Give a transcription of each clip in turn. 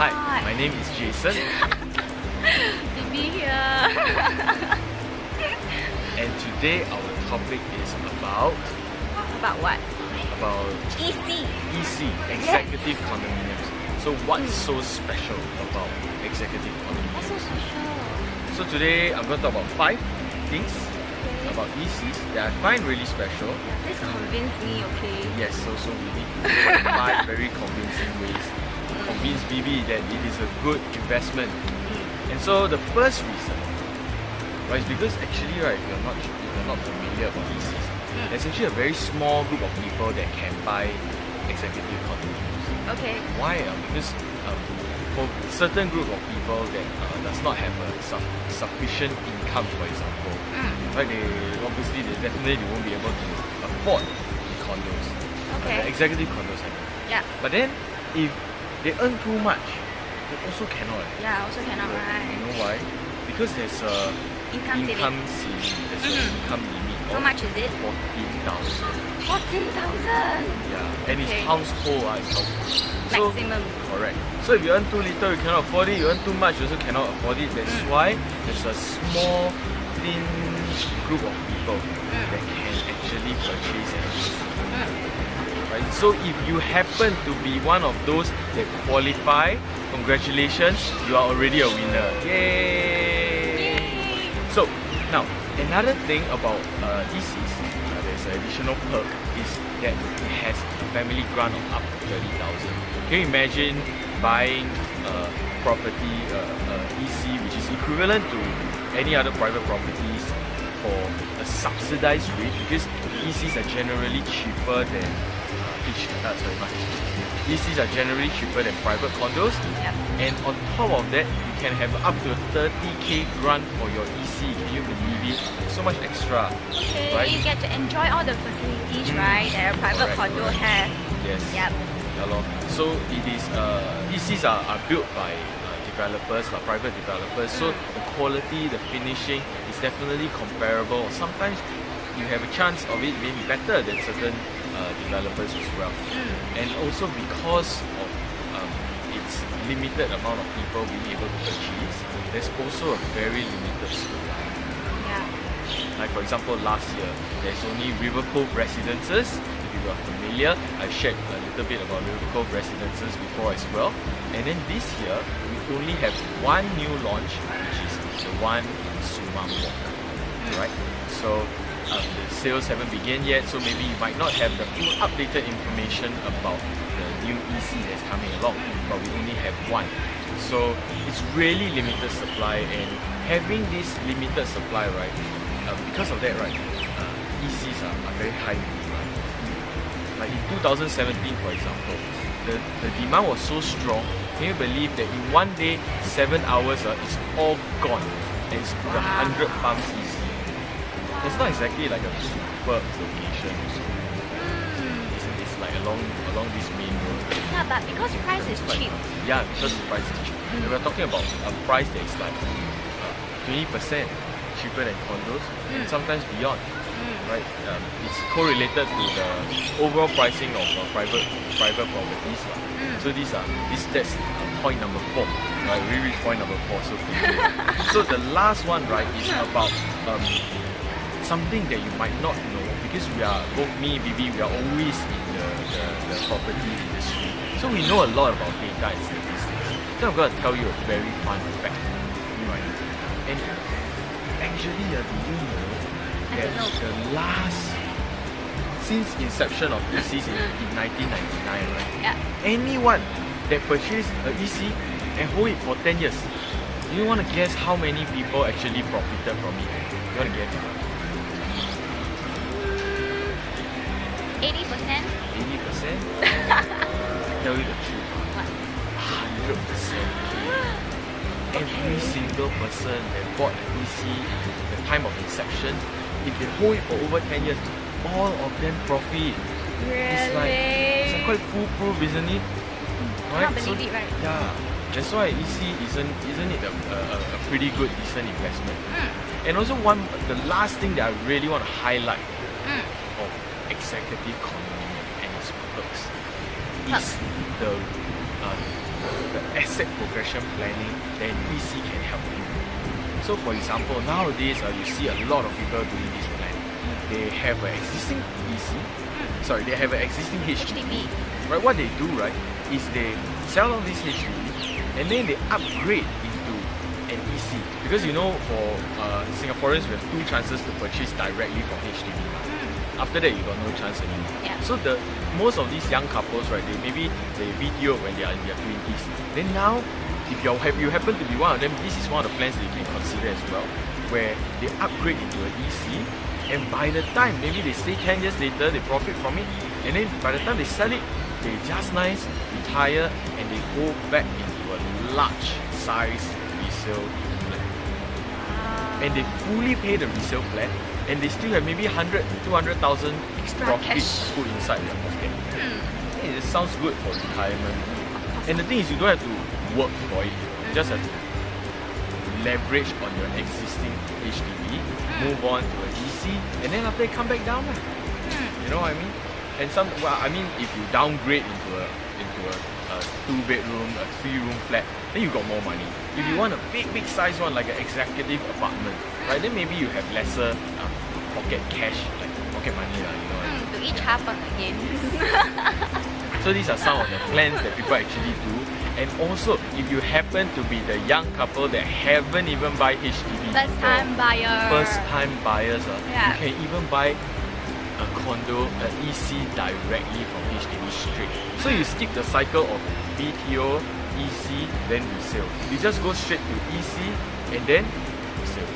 Hi, my name is Jason. Bibi here. And today our topic is about what? About EC. executive condominiums. So what's so special about executive condominiums? What's so special? So today I'm going to talk about 5 things about ECs that I find really special. Please convince me, okay? Yes, so we need to find 5 very convincing ways to convince Bibi that it is a good investment. And so the first reason, right, is because actually, right, if you're not familiar about ECs, there's actually a very small group of people that can buy executive condominiums. Okay. Why? Because for certain group of people that does not have a sufficient income, for example, right? They definitely won't be able to afford the condos, Okay. the executive condos. I mean. Yeah. But then, if they earn too much, they also cannot. Yeah, also cannot, right? You know why? Because there's a Income ceiling. ceiling. There's an income limit. How of much is it? 14,000. 14,000! Yeah, and it's Okay. household. It's household. So, Maximum. correct. So if you earn too little, you cannot afford it. You earn too much, you also cannot afford it. That's why there's a small, thin group of people that can actually purchase an EC. Right? So if you happen to be one of those that qualify, congratulations, you are already a winner. Yay! So now, another thing about ECs, there's an additional perk, is that it has a family grant of up to 30,000. Can you imagine buying property EC, which is equivalent to any other private properties for a subsidized rate? Because ECs are generally cheaper than ECs are generally cheaper than private condos. Yep. And on top of that, you can have up to a 30k grant for your EC. Can you believe it? So much extra. Okay, right? you get to enjoy all the facilities, right, that a private Correct, condo correct. has. Yes. Yep. Yeah, lor. So it is ECs are built by developers, private developers. So the quality, the finishing is definitely comparable. Sometimes you have a chance of it maybe better than certain developers as well. And also because of its limited amount of people being able to purchase, there's also a very limited supply. Yeah. Like for example, last year, there's only River Cove Residences. If you are familiar, I shared a little bit about River Cove Residences before as well. And then this year, we only have one new launch, which is the one in Sumang Walk. Right? So the sales haven't begun yet, so maybe you might not have the full updated information about the new EC that's coming along, but we only have one. So it's really limited supply, and having this limited supply, right, because of that, right, ECs are very high demand. Like in 2017, for example, the demand was so strong. Can you believe that in one day, 7 hours, it's all gone, and it's the 100 pumps EC. It's not exactly like a super location. So it's like along this main road. Yeah, but because price is cheap. Yeah, because the price is cheap. And we're talking about a price that is like 20% cheaper than condos, and sometimes beyond. Right? It's correlated to the overall pricing of private properties. So that's point number 4. Right? We reached point number 4. So so the last one, right, is about something that you might not know, because we are both me, Bibi, we are always in the property industry. So we know a lot about data and statistics. So I'm going to tell you a very fun fact. Right? And actually, do you know that the last, since inception of ECs in 1999, right? Yeah. Anyone that purchased an EC and hold it for 10 years, you want to guess how many people actually profited from it? You want to guess? 80%? 80%? I tell you the truth. What? 100%. Every single person that bought an EC at the time of inception, if they hold it for over 10 years, all of them profit. It's like quite foolproof, isn't it? Right? Can't believe it, right? Yeah. That's why EC isn't it a pretty good, decent investment? And also the last thing that I really want to highlight of executive condominium and its perks is the asset progression planning, then EC can help you. So for example, nowadays you see a lot of people doing this plan. They have an existing they have an existing HDB. Right, what they do, right, is they sell all these HDB and then they upgrade into an EC. Because you know, for Singaporeans, we have 2 chances to purchase directly from HDB. After that, you got no chance anymore. Yeah. So most of these young couples, right, they BTO when they are in their 20s. Then now, if you happen to be one of them, this is one of the plans that you can consider as well, where they upgrade into an EC, and by the time maybe they stay 10 years later, they profit from it, and then by the time they sell it, they just nice retire and they go back into a large size resale flat. And they fully pay the resale flat, and they still have maybe 100, 200,000 Extra profit cash. put inside their pocket. Hey, it sounds good for retirement. And the thing is, you don't have to work for it. You just have to leverage on your existing HDB, move on to an EC, and then after that come back down. You know what I mean? And if you downgrade into a 2-bedroom, a 3-room flat, then you got more money. If you want a big size one, like an executive apartment, right, then maybe you have lesser pocket cash, like pocket money, you know what I mean? To each half again. So these are some of the plans that people actually do. And also, if you happen to be the young couple that haven't even buy HDB First time buyer. first time buyers, Yeah. you can even buy a condo, an EC directly from HDB straight. So you skip the cycle of BTO, EC, then resale. You just go straight to EC and then resale.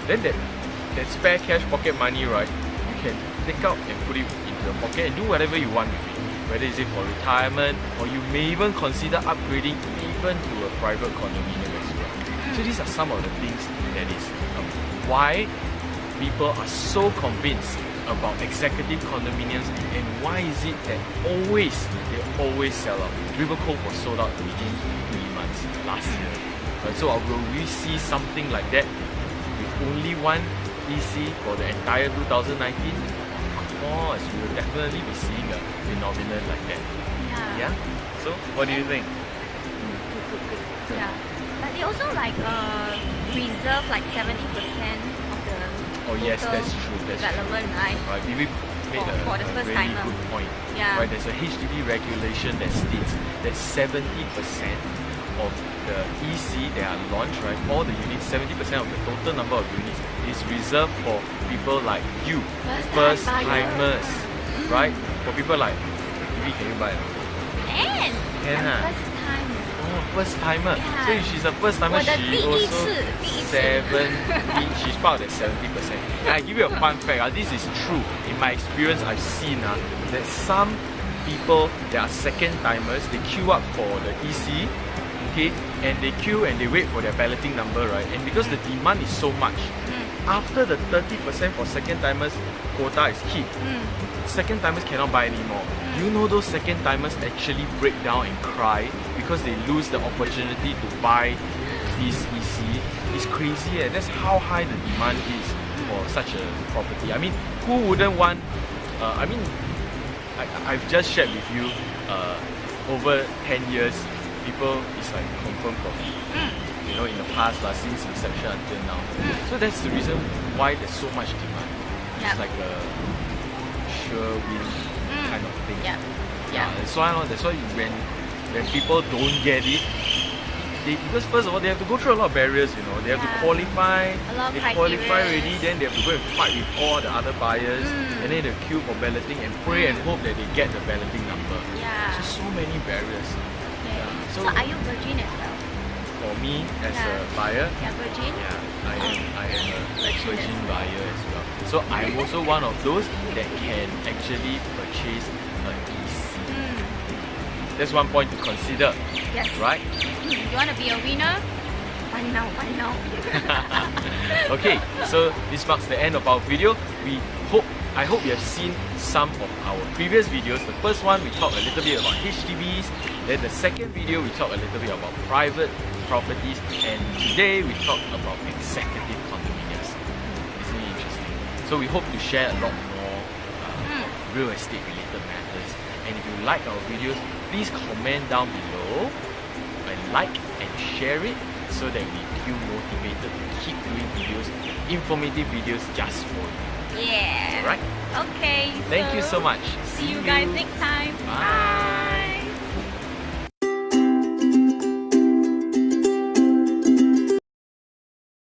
Then that spare cash pocket money, right, you can take out and put it into your pocket and do whatever you want with it. Whether it's for retirement, or you may even consider upgrading even to a private condominium as well. So these are some of the things that is why people are so convinced about executive condominiums, and why is it that they always sell out. River Cove was sold out within 3 months last year. So will we see something like that with only one EC for the entire 2019? Of course, we will definitely be seeing a phenomenon like that. Yeah? So, what do you think? Good. Yeah. But they also reserve 70% of the Oh yes, total that's true. development, right? Right, Bibi made For the a first really timer. good point. Yeah. Right, there's a HDB regulation that states that 70% of the EC that are launched, right, all the units, 70% of the total number of units is reserved for people like you, first timers, right? For people like Bibi, can you buy it? And Can ah? first time. Oh, first timer. Yeah. So if she's a first timer, 我的 she 第一 also 次，第一次。 she's part of that 70%. And I give you a fun fact, this is true. In my experience, I've seen that some people that are second timers, they queue up for the EC, okay, and they queue and they wait for their balloting number, right? And because the demand is so much, after the 30% for second timers quota is hit, second timers cannot buy anymore. You know those second timers actually break down and cry because they lose the opportunity to buy this EC. It's crazy. That's how high the demand is for such a property. I mean, who wouldn't want? I've just shared with you. Over 10 years, people is like confirmed profit. You know, in the past, since inception until now. So that's the reason why there's so much demand. It's like a sure win kind of thing. That's why when people don't get it, because first of all they have to go through a lot of barriers, you know. They have to qualify. They qualify already, then they have to go and fight with all the other buyers, and then they queue for balloting and pray and hope that they get the balloting number. So many barriers. So are you virgin as well? For me as a buyer, Virgin? I am a virgin buyer as well. So I'm also one of those that can actually purchase an EC. That's one point to consider. Yes. Right? You want to be a winner? Why now? Okay, so this marks the end of our video. I hope you have seen some of our previous videos. The first one we talked a little bit about HDBs. Then the second video we talked a little bit about private properties. And today we talked about executive condominiums. Isn't it interesting? So we hope to share a lot more of real estate related matters. And if you like our videos, please comment down below and like and share it so that we feel motivated to keep doing videos, informative videos just for you. Yeah. Alright? Okay. Thank you so much. See you guys next time. Bye.